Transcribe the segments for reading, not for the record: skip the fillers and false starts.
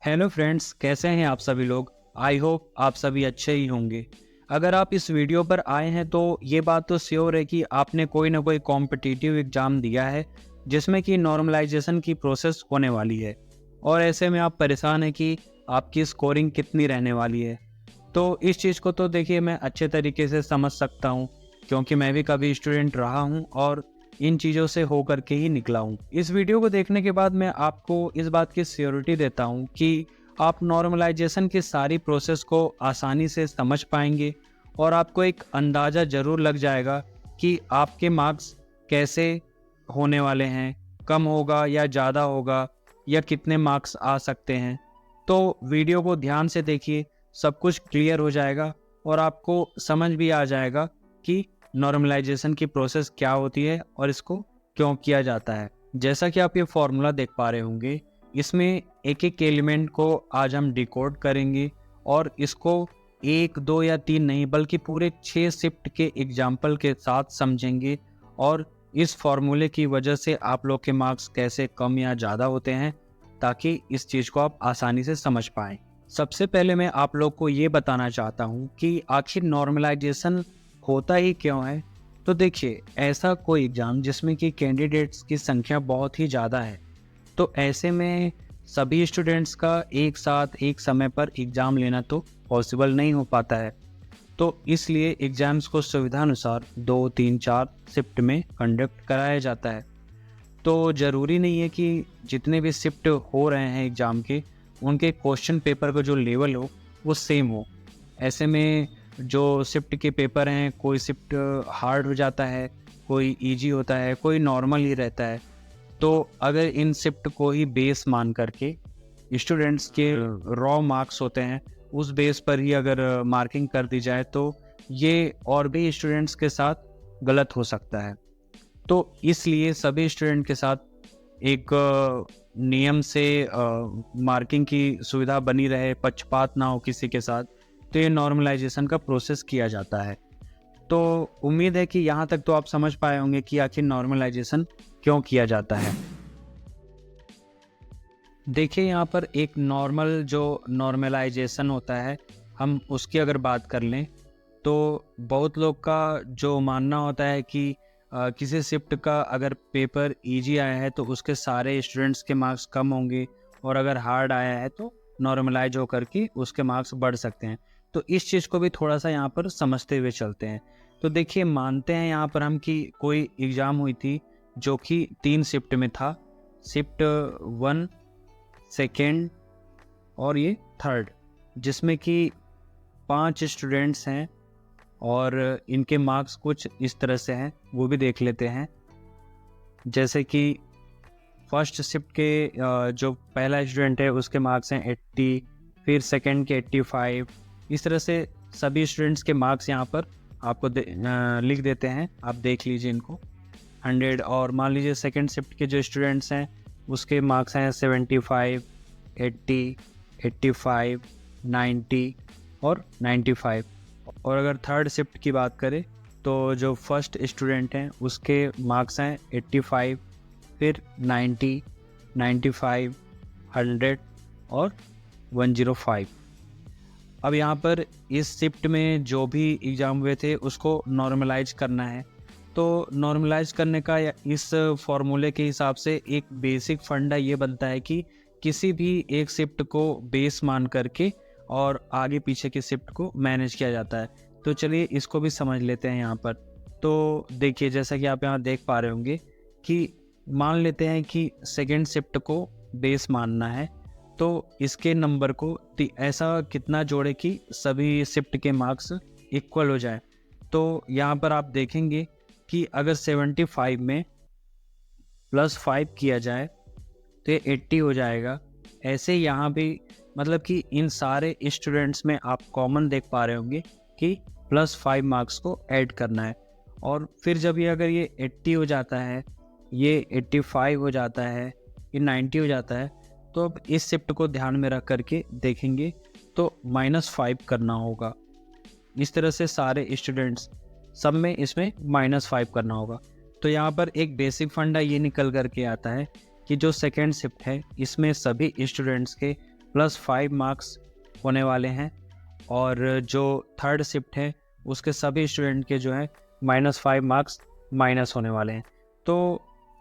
Hello friends, कैसे हैं आप सभी लोग। आई होप आप सभी अच्छे ही होंगे। अगर आप इस वीडियो पर आए हैं तो ये बात तो श्योर है कि आपने कोई ना कोई कॉम्पिटिटिव एग्ज़ाम दिया है जिसमें कि नॉर्मलाइजेशन की प्रोसेस होने वाली है और ऐसे में आप परेशान हैं कि आपकी स्कोरिंग कितनी रहने वाली है। तो इस चीज़ को तो देखिए मैं अच्छे तरीके से समझ सकता हूँ, क्योंकि मैं भी कभी स्टूडेंट रहा हूँ और इन चीज़ों से होकर के ही निकला हूँ। इस वीडियो को देखने के बाद मैं आपको इस बात की श्योरिटी देता हूँ कि आप नॉर्मलाइजेशन की सारी प्रोसेस को आसानी से समझ पाएंगे और आपको एक अंदाज़ा ज़रूर लग जाएगा कि आपके मार्क्स कैसे होने वाले हैं, कम होगा या ज़्यादा होगा या कितने मार्क्स आ सकते हैं। तो वीडियो को ध्यान से देखिए, सब कुछ क्लियर हो जाएगा और आपको समझ भी आ जाएगा कि नॉर्मलाइजेशन की प्रोसेस क्या होती है और इसको क्यों किया जाता है। जैसा कि आप ये फॉर्मूला देख पा रहे होंगे, इसमें एक एक एलिमेंट को आज हम डिकोड करेंगे और इसको 1, 2 या 3 नहीं बल्कि पूरे 6 शिफ्ट के एग्जाम्पल के साथ समझेंगे और इस फॉर्मूले की वजह से आप लोग के मार्क्स कैसे कम या ज़्यादा होते हैं, ताकि इस चीज़ को आप आसानी से समझ पाएँ। सबसे पहले मैं आप लोग को ये बताना चाहता हूँ कि आखिर नॉर्मलाइजेशन होता ही क्यों है। तो देखिए, ऐसा कोई एग्ज़ाम जिसमें कि कैंडिडेट्स की संख्या बहुत ही ज़्यादा है, तो ऐसे में सभी स्टूडेंट्स का एक साथ एक समय पर एग्ज़ाम लेना तो पॉसिबल नहीं हो पाता है। तो इसलिए एग्ज़ाम्स को सुविधानुसार 2, 3, 4 शिफ्ट में कंडक्ट कराया जाता है। तो ज़रूरी नहीं है कि जितने भी शिफ्ट हो रहे हैं एग्ज़ाम के, उनके क्वेश्चन पेपर का जो लेवल हो वो सेम हो। ऐसे में जो शिफ्ट के पेपर हैं, कोई शिफ्ट हार्ड हो जाता है, कोई ईजी होता है, कोई नॉर्मल ही रहता है। तो अगर इन शिफ्ट को ही बेस मान करके स्टूडेंट्स के रॉ मार्क्स होते हैं, उस बेस पर ही अगर मार्किंग कर दी जाए तो ये और भी स्टूडेंट्स के साथ गलत हो सकता है। तो इसलिए सभी स्टूडेंट के साथ एक नियम से मार्किंग की सुविधा बनी रहे, पक्षपात ना हो किसी के साथ, तो ये नॉर्मलाइजेशन का प्रोसेस किया जाता है। तो उम्मीद है कि यहाँ तक तो आप समझ पाए होंगे कि आखिर नॉर्मलाइजेशन क्यों किया जाता है। देखिए, यहाँ पर एक नॉर्मल जो नॉर्मलाइजेशन होता है, हम उसकी अगर बात कर लें तो बहुत लोग का जो मानना होता है कि किसी शिफ्ट का अगर पेपर इजी आया है तो उसके सारे स्टूडेंट्स के मार्क्स कम होंगे और अगर हार्ड आया है तो नॉर्मलाइज होकर के उसके मार्क्स बढ़ सकते हैं। तो इस चीज़ को भी थोड़ा सा यहाँ पर समझते हुए चलते हैं। तो देखिए, मानते हैं यहाँ पर हम कि कोई एग्ज़ाम हुई थी जो कि 3 शिफ्ट में था, शिफ्ट 1, सेकेंड और ये थर्ड, जिसमें कि 5 स्टूडेंट्स हैं और इनके मार्क्स कुछ इस तरह से हैं, वो भी देख लेते हैं। जैसे कि फर्स्ट शिफ्ट के जो पहला स्टूडेंट है उसके मार्क्स हैं 80, फिर सेकंड के 85। इस तरह से सभी स्टूडेंट्स के मार्क्स यहाँ पर आपको लिख देते हैं, आप देख लीजिए इनको 100। और मान लीजिए सेकंड शिफ्ट के जो स्टूडेंट्स हैं उसके मार्क्स हैं 75, 80, 85, 90 और 95। और अगर थर्ड शिफ्ट की बात करें तो जो फर्स्ट स्टूडेंट हैं उसके मार्क्स हैं 85, फिर 90, 95, 100 और 105। अब यहाँ पर इस शिफ्ट में जो भी एग्ज़ाम हुए थे उसको नॉर्मलाइज करना है। तो नॉर्मलाइज करने का इस फॉर्मूले के हिसाब से एक बेसिक फंडा ये बनता है कि किसी भी एक शिफ्ट को बेस मान करके और आगे पीछे के शिफ्ट को मैनेज किया जाता है। तो चलिए इसको भी समझ लेते हैं यहाँ पर। तो देखिए, जैसा कि आप यहाँ देख पा रहे होंगे कि मान लेते हैं कि सेकेंड शिफ्ट को बेस मानना है, तो इसके नंबर को ऐसा कितना जोड़े कि सभी शिफ्ट के मार्क्स इक्वल हो जाए। तो यहाँ पर आप देखेंगे कि अगर 75 में +5 किया जाए तो ये 80 हो जाएगा। ऐसे यहाँ भी मतलब कि इन सारे स्टूडेंट्स में आप कॉमन देख पा रहे होंगे कि +5 मार्क्स को ऐड करना है। और फिर जब ये अगर ये 80 हो जाता है, ये 85 हो जाता है, ये 90 हो जाता है, तो अब इस शिफ्ट को ध्यान में रख करके देखेंगे तो -5 करना होगा। इस तरह से सारे स्टूडेंट्स सब में इसमें -5 करना होगा। तो यहाँ पर एक बेसिक फंडा ये निकल कर के आता है कि जो सेकेंड शिफ्ट है इसमें सभी स्टूडेंट्स के प्लस 5 मार्क्स होने वाले हैं, और जो थर्ड शिफ्ट है उसके सभी स्टूडेंट के जो है -5 मार्क्स माइनस होने वाले हैं। तो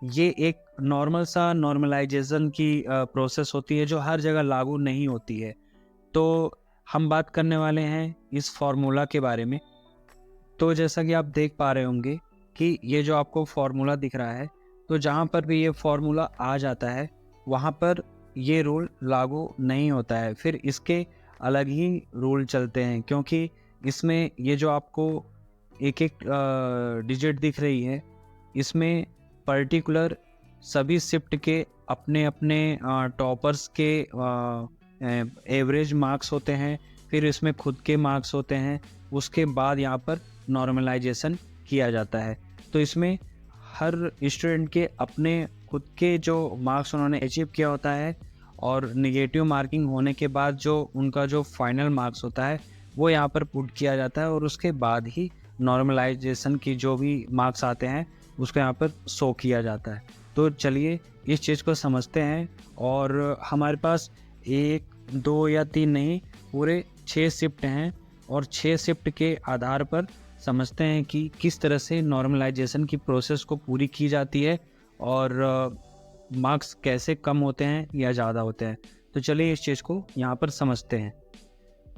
ये एक नॉर्मल सा नॉर्मलाइजेशन की प्रोसेस होती है जो हर जगह लागू नहीं होती है। तो हम बात करने वाले हैं इस फार्मूला के बारे में। तो जैसा कि आप देख पा रहे होंगे कि ये जो आपको फार्मूला दिख रहा है, तो जहाँ पर भी ये फार्मूला आ जाता है वहाँ पर ये रूल लागू नहीं होता है, फिर इसके अलग ही रूल चलते हैं, क्योंकि इसमें ये जो आपको एक एक डिजिट दिख रही है, इसमें पर्टिकुलर सभी शिफ्ट के अपने अपने टॉपर्स के एवरेज मार्क्स होते हैं, फिर इसमें खुद के मार्क्स होते हैं, उसके बाद यहाँ पर नॉर्मलाइजेशन किया जाता है। तो इसमें हर स्टूडेंट के अपने खुद के जो मार्क्स उन्होंने अचीव किया होता है, और निगेटिव मार्किंग होने के बाद जो उनका जो फाइनल मार्क्स होता है वो यहाँ पर पुट किया जाता है, और उसके बाद ही नॉर्मलाइजेशन की जो भी मार्क्स आते हैं उसको यहाँ पर शो किया जाता है। तो चलिए इस चीज़ को समझते हैं, और हमारे पास 1, 2 या 3 नहीं, पूरे 6 शिफ्ट हैं, और 6 शिफ्ट के आधार पर समझते हैं कि किस तरह से नॉर्मलाइजेशन की प्रोसेस को पूरी की जाती है, और मार्क्स कैसे कम होते हैं या ज़्यादा होते हैं। तो चलिए इस चीज़ को यहाँ पर समझते हैं।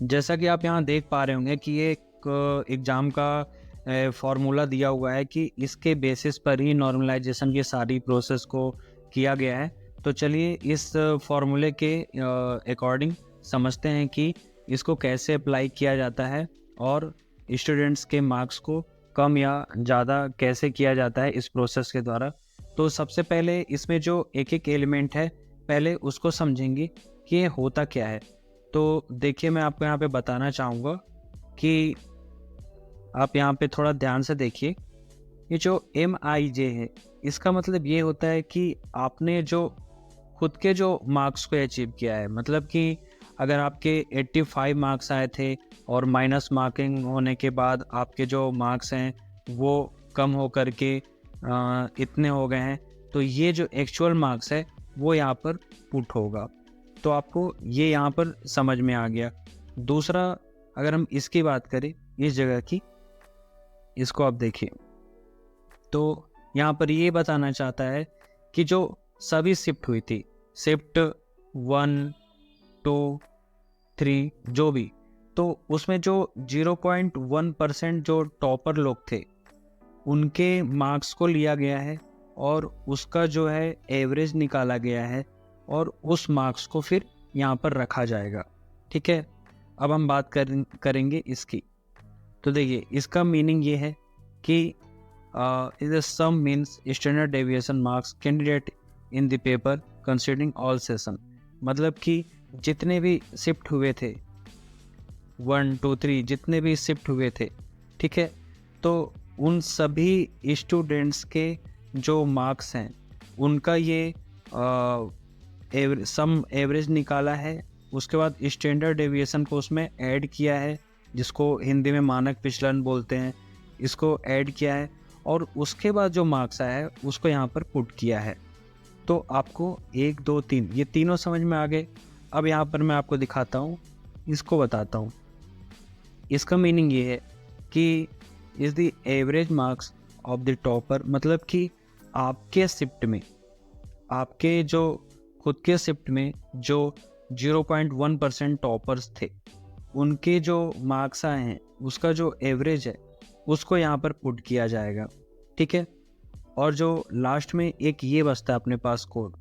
जैसा कि आप यहाँ देख पा रहे होंगे कि ये एक एग्ज़ाम का फार्मूला दिया हुआ है कि इसके बेसिस पर ही नॉर्मलाइजेशन की सारी प्रोसेस को किया गया है। तो चलिए इस फार्मूले के अकॉर्डिंग समझते हैं कि इसको कैसे अप्लाई किया जाता है, और स्टूडेंट्स के मार्क्स को कम या ज़्यादा कैसे किया जाता है इस प्रोसेस के द्वारा। तो सबसे पहले इसमें जो एक एक एलिमेंट है, पहले उसको समझेंगे कि ये होता क्या है। तो देखिए, मैं आपको यहाँ पे बताना चाहूँगा कि आप यहाँ पे थोड़ा ध्यान से देखिए। ये जो MIJ है, इसका मतलब ये होता है कि आपने जो खुद के जो मार्क्स को अचीव किया है, मतलब कि अगर आपके 85 मार्क्स आए थे और माइनस मार्किंग होने के बाद आपके जो मार्क्स हैं वो कम हो कर के इतने हो गए हैं, तो ये जो एक्चुअल मार्क्स है वो यहाँ पर पुट होगा। तो आपको ये यहाँ पर समझ में आ गया। दूसरा, अगर हम इसकी बात करें, इस जगह की, इसको आप देखिए, तो यहाँ पर ये बताना चाहता है कि जो सभी शिफ्ट हुई थी, शिफ्ट 1, 2, 3 जो भी, तो उसमें जो 0.1% जो टॉपर लोग थे उनके मार्क्स को लिया गया है, और उसका जो है एवरेज निकाला गया है, और उस मार्क्स को फिर यहाँ पर रखा जाएगा। ठीक है, अब हम बात करेंगे इसकी। तो देखिए, इसका मीनिंग ये है कि is sum means standard deviation marks candidate in the paper considering all session. मतलब कि जितने भी शिफ्ट हुए थे, 1, 2, 3 जितने भी शिफ्ट हुए थे, ठीक है, तो उन सभी स्टूडेंट्स के जो मार्क्स हैं उनका ये सम एवरेज निकाला है। उसके बाद स्टैंडर्ड डेविएशन को उसमें ऐड किया है, जिसको हिंदी में मानक विचलन बोलते हैं, इसको ऐड किया है, और उसके बाद जो मार्क्स आया है उसको यहाँ पर पुट किया है। तो आपको 1, 2, 3 ये तीनों समझ में आ गए। अब यहाँ पर मैं आपको दिखाता हूँ, इसको बताता हूँ। इसका मीनिंग ये है कि is the average marks of the topper, मतलब कि आपके शिफ्ट में, आपके जो खुद के शिफ्ट में जो 0.1% टॉपर्स थे, उनके जो मार्क्स आए हैं उसका जो एवरेज है उसको यहाँ पर पुट किया जाएगा। ठीक है, और जो लास्ट में एक ये बचता है अपने पास कोड,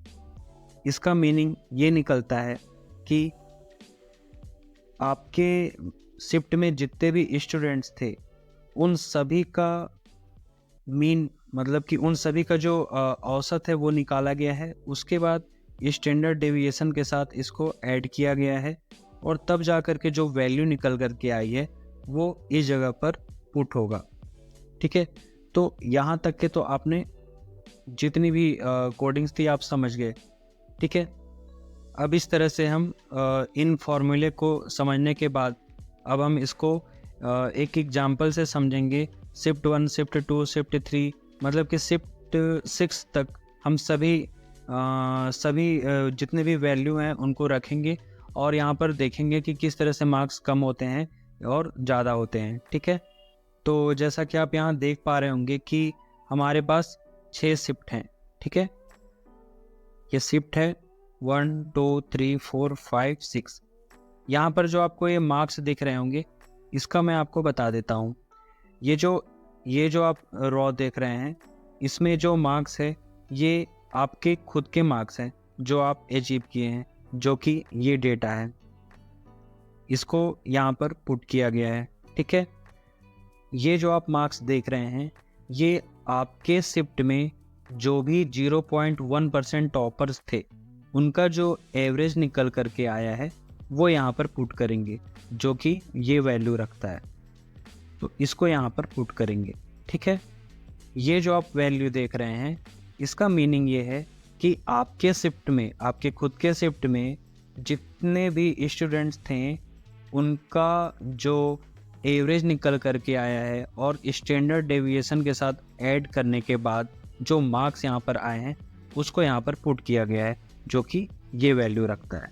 इसका मीनिंग ये निकलता है कि आपके शिफ्ट में जितने भी स्टूडेंट्स थे उन सभी का मीन, मतलब कि उन सभी का जो औसत है वो निकाला गया है। उसके बाद स्टैंडर्ड डेविएशन के साथ इसको ऐड किया गया है, और तब जा कर के जो वैल्यू निकल कर के आई है वो इस जगह पर पुट होगा। ठीक है, तो यहाँ तक के तो आपने जितनी भी कोडिंग्स थी आप समझ गए। ठीक है, अब इस तरह से हम इन फॉर्मूले को समझने के बाद अब हम इसको एक एग्जाम्पल से समझेंगे। शिफ्ट 1, शिफ्ट 2, शिफ्ट 3, मतलब कि शिफ्ट 6 तक हम सभी जितने भी वैल्यू हैं उनको रखेंगे, और यहाँ पर देखेंगे कि किस तरह से मार्क्स कम होते हैं और ज़्यादा होते हैं। ठीक है, तो जैसा कि आप यहाँ देख पा रहे होंगे कि हमारे पास 6 शिफ्ट हैं। ठीक है, ये शिफ्ट है 1 2 3 4 5 6। यहाँ पर जो आपको ये मार्क्स दिख रहे होंगे, इसका मैं आपको बता देता हूँ। ये जो आप रॉ देख रहे हैं, इसमें जो मार्क्स है ये आपके खुद के मार्क्स हैं जो आप अचीव किए हैं, जो कि ये डेटा है, इसको यहाँ पर पुट किया गया है। ठीक है, ये जो आप मार्क्स देख रहे हैं, ये आपके शिफ्ट में जो भी 0.1% टॉपर्स थे, उनका जो एवरेज निकल करके आया है वो यहाँ पर पुट करेंगे, जो कि ये वैल्यू रखता है, तो इसको यहाँ पर पुट करेंगे। ठीक है, ये जो आप वैल्यू देख रहे हैं, इसका मीनिंग ये है कि आपके शिफ्ट में, आपके खुद के शिफ्ट में जितने भी स्टूडेंट्स थे, उनका जो एवरेज निकल करके आया है और स्टैंडर्ड डेविएशन के साथ ऐड करने के बाद जो मार्क्स यहाँ पर आए हैं, उसको यहाँ पर पुट किया गया है, जो कि ये वैल्यू रखता है।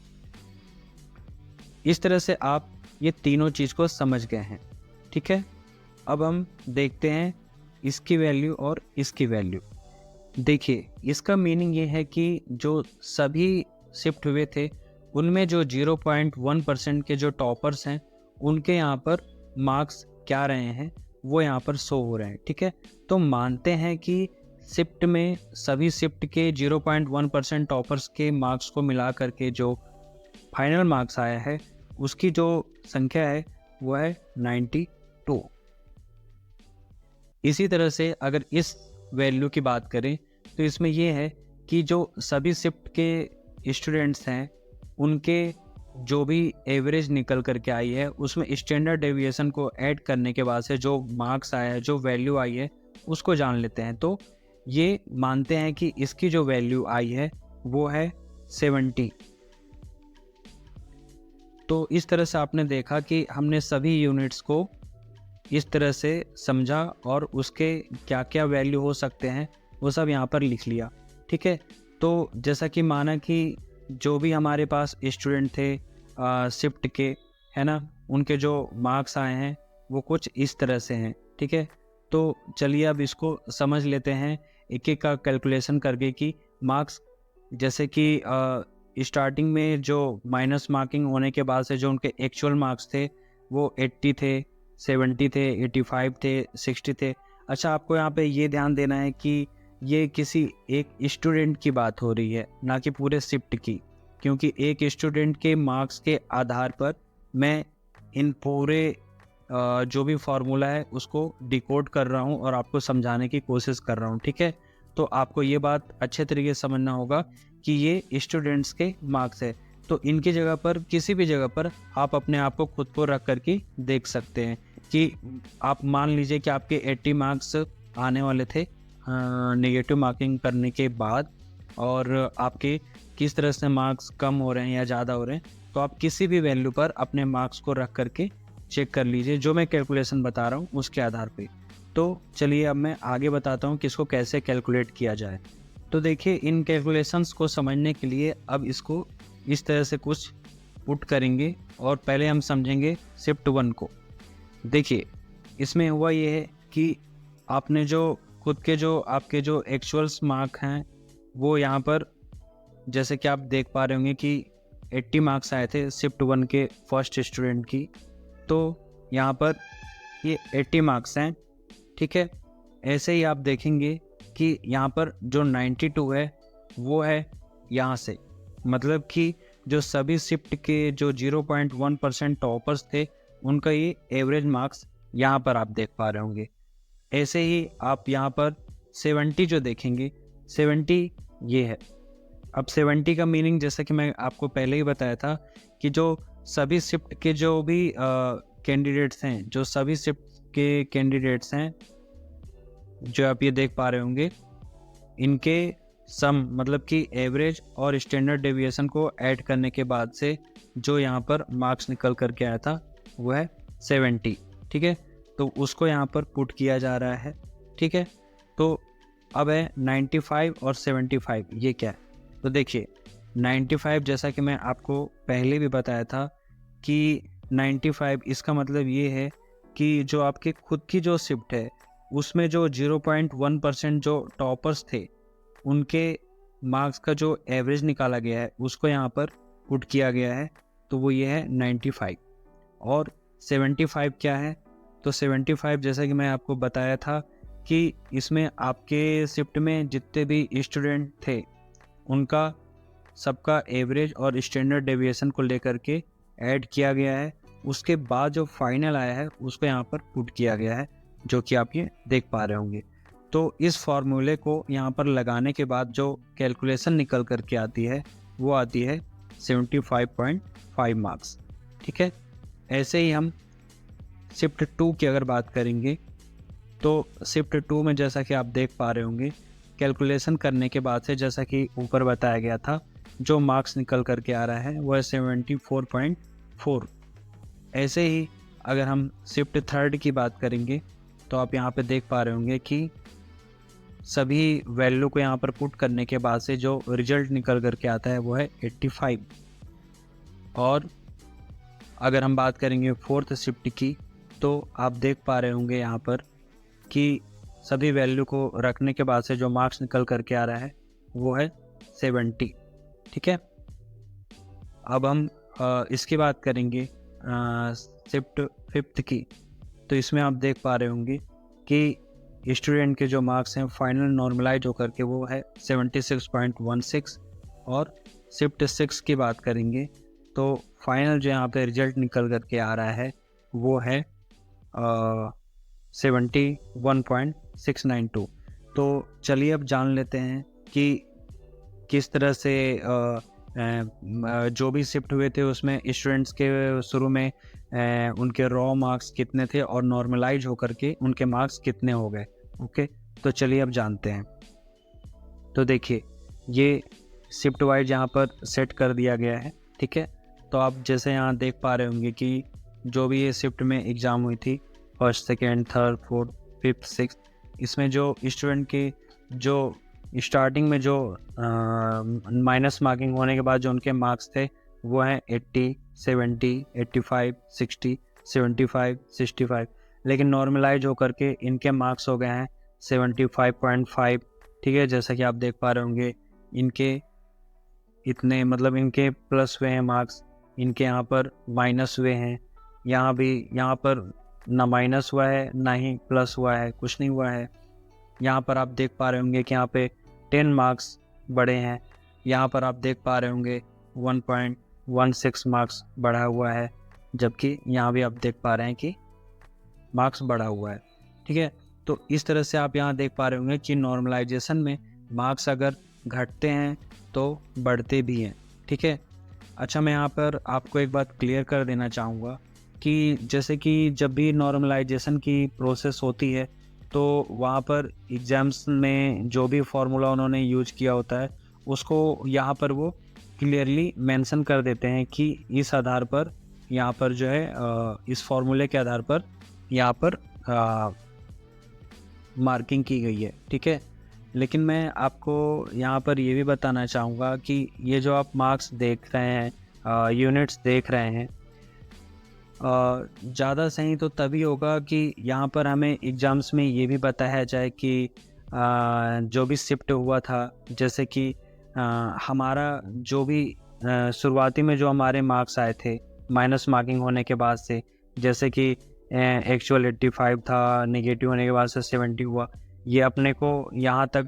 इस तरह से आप ये तीनों चीज़ को समझ गए हैं। ठीक है, अब हम देखते हैं इसकी वैल्यू और इसकी वैल्यू। देखिए, इसका मीनिंग ये है कि जो सभी शिफ्ट हुए थे, उनमें जो 0.1% के जो टॉपर्स हैं, उनके यहाँ पर मार्क्स क्या रहे हैं वो यहाँ पर शो हो रहे हैं। ठीक है, तो मानते हैं कि शिफ्ट में सभी शिफ्ट के 0.1% टॉपर्स के मार्क्स को मिला करके जो फाइनल मार्क्स आया है, उसकी जो संख्या है वो है 92। इसी तरह से अगर इस वैल्यू की बात करें तो इसमें यह है कि जो सभी शिफ्ट के स्टूडेंट्स हैं, उनके जो भी एवरेज निकल करके आई है, उसमें स्टैंडर्ड डेविएशन को ऐड करने के बाद से जो मार्क्स आया है, जो वैल्यू आई है, उसको जान लेते हैं। तो ये मानते हैं कि इसकी जो वैल्यू आई है वो है 70। तो इस तरह से आपने देखा कि हमने सभी यूनिट्स को इस तरह से समझा और उसके क्या क्या वैल्यू हो सकते हैं वो सब यहाँ पर लिख लिया। ठीक है, तो जैसा कि माना कि जो भी हमारे पास स्टूडेंट थे शिफ्ट के, है ना, उनके जो मार्क्स आए हैं वो कुछ इस तरह से हैं। ठीक है, तो चलिए अब इसको समझ लेते हैं एक एक का कैलकुलेशन करके कि मार्क्स, जैसे कि स्टार्टिंग में जो माइनस मार्किंग होने के बाद से जो उनके एक्चुअल मार्क्स थे वो 80 थे, 70 थे, 85 थे, 60 थे। अच्छा, आपको यहाँ पे ये ध्यान देना है कि ये किसी एक स्टूडेंट की बात हो रही है, ना कि पूरे शिफ्ट की, क्योंकि एक स्टूडेंट के मार्क्स के आधार पर मैं इन पूरे जो भी फार्मूला है उसको डिकोड कर रहा हूँ और आपको समझाने की कोशिश कर रहा हूँ। ठीक है, तो आपको ये बात अच्छे तरीके से समझना होगा कि ये स्टूडेंट्स के मार्क्स है, तो इनकी जगह पर, किसी भी जगह पर आप अपने आप को खुद को रख करके देख सकते हैं कि आप मान लीजिए कि आपके 80 मार्क्स आने वाले थे नेगेटिव मार्किंग करने के बाद, और आपके किस तरह से मार्क्स कम हो रहे हैं या ज़्यादा हो रहे हैं, तो आप किसी भी वैल्यू पर अपने मार्क्स को रख करके चेक कर लीजिए, जो मैं कैलकुलेशन बता रहा हूँ उसके आधार पे। तो चलिए अब मैं आगे बताता हूँ कि इसको कैसे कैलकुलेट किया जाए। तो देखिए, इन कैलकुलेशंस को समझने के लिए अब इसको इस तरह से कुछ पुट करेंगे, और पहले हम समझेंगे शिफ्ट 1 को। देखिए, इसमें हुआ ये है कि आपने जो खुद के जो आपके जो एक्चुअल्स मार्क हैं वो यहाँ पर, जैसे कि आप देख पा रहे होंगे कि 80 मार्क्स आए थे शिफ्ट 1 के फर्स्ट स्टूडेंट की, तो यहाँ पर ये 80 मार्क्स हैं। ठीक है, ऐसे ही आप देखेंगे कि यहाँ पर जो 92 है वो है यहाँ से, मतलब कि जो सभी शिफ्ट के जो 0.1% टॉपर्स थे, उनका ये एवरेज मार्क्स यहाँ पर आप देख पा रहे होंगे। ऐसे ही आप यहाँ पर 70 जो देखेंगे, 70 ये है। अब 70 का मीनिंग, जैसा कि मैं आपको पहले ही बताया था, कि जो सभी शिफ्ट के जो भी कैंडिडेट्स हैं, जो सभी शिफ्ट के कैंडिडेट्स हैं जो आप ये देख पा रहे होंगे, इनके सम, मतलब कि एवरेज और स्टैंडर्ड डेविएशन को ऐड करने के बाद से जो यहाँ पर मार्क्स निकल करके आया था वो है 70। ठीक है, तो उसको यहाँ पर पुट किया जा रहा है। ठीक है, तो अब है 95 और 75, ये क्या है? तो देखिए, 95 जैसा कि मैं आपको पहले भी बताया था कि 95 इसका मतलब ये है कि जो आपके खुद की जो शिफ्ट है उसमें जो 0.1% जो टॉपर्स थे उनके मार्क्स का जो एवरेज निकाला गया है उसको यहाँ पर पुट किया गया है, तो वो ये है 95। और 75 क्या है? तो 75 जैसा कि मैं आपको बताया था कि इसमें आपके शिफ्ट में जितने भी स्टूडेंट थे उनका सबका एवरेज और स्टैंडर्ड डेविएशन को लेकर के ऐड किया गया है। उसके बाद जो फाइनल आया है उसको यहाँ पर पुट किया गया है, जो कि आप ये देख पा रहे होंगे। तो इस फॉर्मूले को यहाँ पर लगाने के बाद जो कैलकुलेशन निकल कर के आती है वो आती है 75.5 मार्क्स। ठीक है, ऐसे ही हम शिफ्ट 2 की अगर बात करेंगे तो शिफ्ट 2 में जैसा कि आप देख पा रहे होंगे कैलकुलेशन करने के बाद से, जैसा कि ऊपर बताया गया था, जो मार्क्स निकल कर के आ रहा है वो है 74.4। ऐसे ही अगर हम शिफ्ट 3 की बात करेंगे तो आप यहाँ पे देख पा रहे होंगे कि सभी वैल्यू को यहाँ पर पुट करने के बाद से जो रिजल्ट निकल कर के आता है वो है 85। और अगर हम बात करेंगे 4th शिफ्ट की तो आप देख पा रहे होंगे यहाँ पर कि सभी वैल्यू को रखने के बाद से जो मार्क्स निकल कर के आ रहा है वो है 70। ठीक है, अब हम इसकी बात करेंगे शिफ्ट 5th की, तो इसमें आप देख पा रहे होंगे कि स्टूडेंट के जो मार्क्स हैं फाइनल नॉर्मलाइज होकर के वो है 76.16। और शिफ्ट 6 की बात करेंगे तो फाइनल जो यहाँ पे रिजल्ट निकल कर के आ रहा है वो है 71.692। तो चलिए अब जान लेते हैं कि किस तरह से जो भी शिफ्ट हुए थे उसमें स्टूडेंट्स के शुरू में उनके रॉ मार्क्स कितने थे और नॉर्मलाइज होकर के उनके मार्क्स कितने हो गए। ओके, तो चलिए अब जानते हैं। तो देखिए ये शिफ्ट वाइज यहाँ पर सेट कर दिया गया है। ठीक है, तो आप जैसे यहाँ देख पा रहे होंगे कि जो भी ये शिफ्ट में एग्ज़ाम हुई थी 1st, 2nd, 3rd, 4th, 5th, 6th, इसमें जो स्टूडेंट के जो स्टार्टिंग में जो माइनस मार्किंग होने के बाद जो उनके मार्क्स थे वो हैं 80, 70, 85, 60, 75, 65, लेकिन नॉर्मलाइज होकर के इनके मार्क्स हो गए हैं 75.5। ठीक है, जैसा कि आप देख पा रहे होंगे इनके इतने मतलब इनके प्लस हुए हैं मार्क्स, इनके यहाँ पर माइनस हुए हैं, यहाँ भी यहाँ पर ना माइनस हुआ है ना ही प्लस हुआ है, कुछ नहीं हुआ है। यहाँ पर आप देख पा रहे होंगे कि यहाँ पे 10 मार्क्स बढ़े हैं, यहाँ पर आप देख पा रहे होंगे 1.16 मार्क्स बढ़ा हुआ है, जबकि यहाँ भी आप देख पा रहे हैं कि मार्क्स बढ़ा हुआ है। ठीक है, तो इस तरह से आप यहाँ देख पा रहे होंगे कि नॉर्मलाइजेशन में मार्क्स अगर घटते हैं तो बढ़ते भी हैं। ठीक है, अच्छा मैं यहाँ पर आपको एक बात क्लियर कर देना चाहूँगा कि जैसे कि जब भी नॉर्मलाइजेशन की प्रोसेस होती है तो वहाँ पर एग्ज़ाम्स में जो भी फार्मूला उन्होंने यूज किया होता है उसको यहाँ पर वो क्लियरली मेंशन कर देते हैं कि इस आधार पर यहाँ पर जो है इस फार्मूले के आधार पर यहाँ पर मार्किंग की गई है। ठीक है, लेकिन मैं आपको यहाँ पर ये भी बताना चाहूँगा कि ये जो आप मार्क्स देख रहे हैं, यूनिट्स देख रहे हैं, ज़्यादा सही तो तभी होगा कि यहाँ पर हमें एग्ज़ाम्स में ये भी बताया जाए कि जो भी शिफ्ट हुआ था, जैसे कि हमारा जो भी शुरुआती में जो हमारे मार्क्स आए थे माइनस मार्किंग होने के बाद से, जैसे कि एक्चुअल 85 था, नेगेटिव होने के बाद से 70 हुआ, ये अपने को यहाँ तक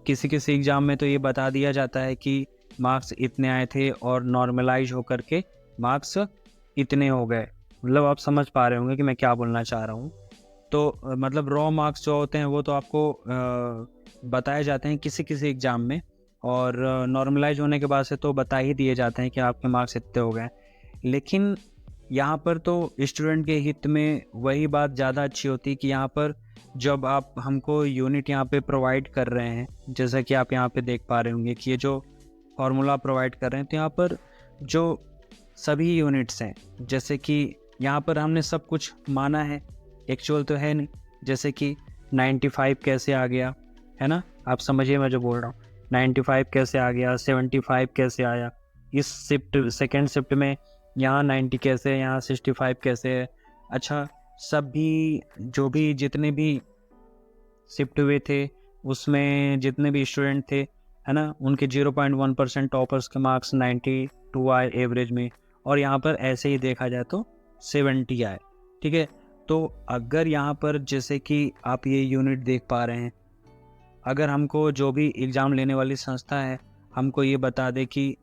किसी किसी एग्ज़ाम में तो ये बता दिया जाता है कि मार्क्स इतने आए थे और नॉर्मलाइज होकर के मार्क्स इतने हो गए। मतलब आप समझ पा रहे होंगे कि मैं क्या बोलना चाह रहा हूँ। तो मतलब रॉ मार्क्स जो होते हैं वो तो आपको बताए जाते हैं किसी किसी एग्ज़ाम में, और नॉर्मलाइज होने के बाद से तो बता ही दिए जाते हैं कि आपके मार्क्स इतने हो गए। लेकिन यहाँ पर तो स्टूडेंट के हित में वही बात ज़्यादा अच्छी होती है कि यहाँ पर जब आप हमको यूनिट यहाँ पे प्रोवाइड कर रहे हैं, जैसा कि आप यहाँ पे देख पा रहे होंगे कि ये जो फार्मूला प्रोवाइड कर रहे हैं, तो यहाँ पर जो सभी यूनिट्स हैं, जैसे कि यहाँ पर हमने सब कुछ माना है, एक्चुअल तो है नहीं। जैसे कि 95 कैसे आ गया, है ना, आप समझिए मैं जो बोल रहा हूँ। 95 कैसे आ गया, 75 कैसे आया, इस शिफ्ट सेकेंड शिफ्ट में यहाँ 90 कैसे है, यहाँ 65 कैसे है। अच्छा, सभी जो भी जितने भी शिफ्ट हुए थे उसमें जितने भी स्टूडेंट थे, है ना, उनके 0.1% टॉपर्स के मार्क्स 92 आए एवरेज में, और यहाँ पर ऐसे ही देखा जाए तो 70 आए। ठीक है, तो अगर यहाँ पर जैसे कि आप ये यूनिट देख पा रहे हैं, अगर हमको जो भी एग्ज़ाम लेने वाली संस्था है हमको ये बता दे कि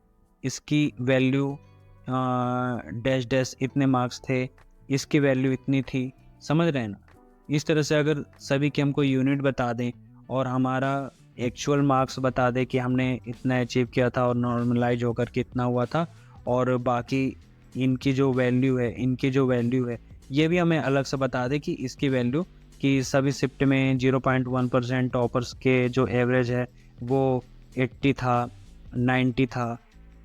इसकी वैल्यू डैश डैश इतने मार्क्स थे, इसकी वैल्यू इतनी थी, समझ रहे हैं ना। इस तरह से अगर सभी के हमको यूनिट बता दें और हमारा एक्चुअल मार्क्स बता दें कि हमने इतना अचीव किया था और नॉर्मलाइज होकर कितना हुआ था, और बाकी इनकी जो वैल्यू है ये भी हमें अलग से बता दें कि इसकी वैल्यू, कि सभी शिफ्ट में 0.1% टॉपर्स के जो एवरेज है वो 80 था, 90 था,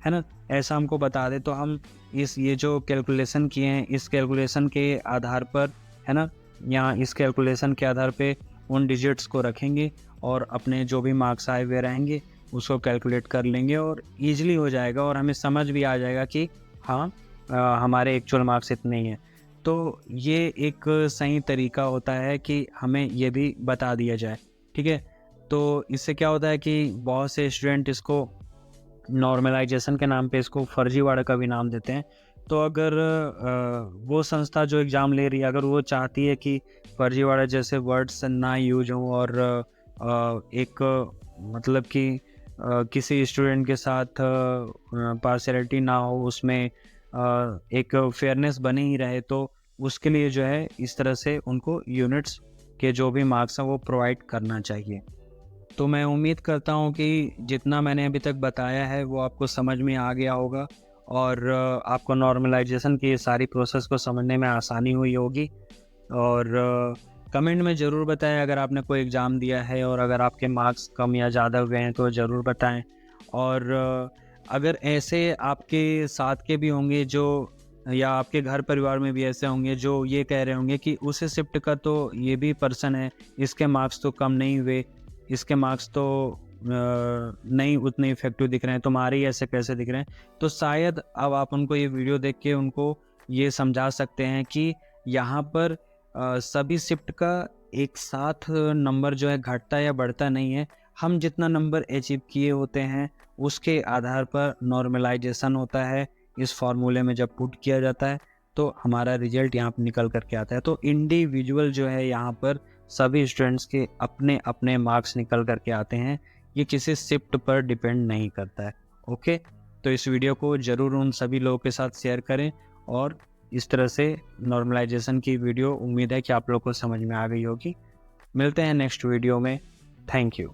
है ना, ऐसा हमको बता दे, तो हम ये जो कैलकुलेशन किए हैं इस कैलकुलेशन के आधार पर, है ना, यहाँ इस कैलकुलेशन के आधार पे उन डिजिट्स को रखेंगे और अपने जो भी मार्क्स आए हुए रहेंगे उसको कैलकुलेट कर लेंगे और ईजिली हो जाएगा, और हमें समझ भी आ जाएगा कि हाँ हमारे एक्चुअल मार्क्स इतने ही हैं। तो ये एक सही तरीका होता है कि हमें ये भी बता दिया जाए। ठीक है, तो इससे क्या होता है कि बहुत से स्टूडेंट इसको नॉर्मलाइजेशन के नाम पे इसको फर्जीवाड़ा का भी नाम देते हैं। तो अगर वो संस्था जो एग्ज़ाम ले रही है अगर वो चाहती है कि फर्जीवाड़ा जैसे वर्ड्स ना यूज हों और एक मतलब कि किसी स्टूडेंट के साथ पार्शियलिटी ना हो, उसमें एक फेयरनेस बनी ही रहे, तो उसके लिए जो है इस तरह से उनको यूनिट्स के जो भी मार्क्स हैं वो प्रोवाइड करना चाहिए। तो मैं उम्मीद करता हूँ कि जितना मैंने अभी तक बताया है वो आपको समझ में आ गया होगा और आपको नॉर्मलाइजेशन की सारी प्रोसेस को समझने में आसानी हुई होगी। और कमेंट में ज़रूर बताएं अगर आपने कोई एग्ज़ाम दिया है और अगर आपके मार्क्स कम या ज़्यादा हुए हैं तो ज़रूर बताएं। और अगर ऐसे आपके साथ के भी होंगे जो, या आपके घर परिवार में भी ऐसे होंगे जो ये कह रहे होंगे कि उस शिफ्ट का तो ये भी पर्सन है, इसके मार्क्स तो कम नहीं हुए, इसके मार्क्स तो नहीं उतने इफेक्टिव दिख रहे हैं, तुम्हारे ही ऐसे कैसे दिख रहे हैं। तो शायद अब आप उनको ये वीडियो देख के उनको ये समझा सकते हैं कि यहाँ पर सभी शिफ्ट का एक साथ नंबर जो है घटता या बढ़ता नहीं है। हम जितना नंबर अचीव किए होते हैं उसके आधार पर नॉर्मलाइजेशन होता है। इस फार्मूले में जब पुट किया जाता है तो हमारा रिजल्ट यहाँ पर निकल करके आता है। तो इंडिविजुअल जो है यहाँ पर सभी स्टूडेंट्स के अपने अपने मार्क्स निकल करके आते हैं, ये किसी शिफ्ट पर डिपेंड नहीं करता है। ओके, तो इस वीडियो को ज़रूर उन सभी लोगों के साथ शेयर करें और इस तरह से नॉर्मलाइजेशन की वीडियो उम्मीद है कि आप लोग को समझ में आ गई होगी। मिलते हैं नेक्स्ट वीडियो में। Thank you.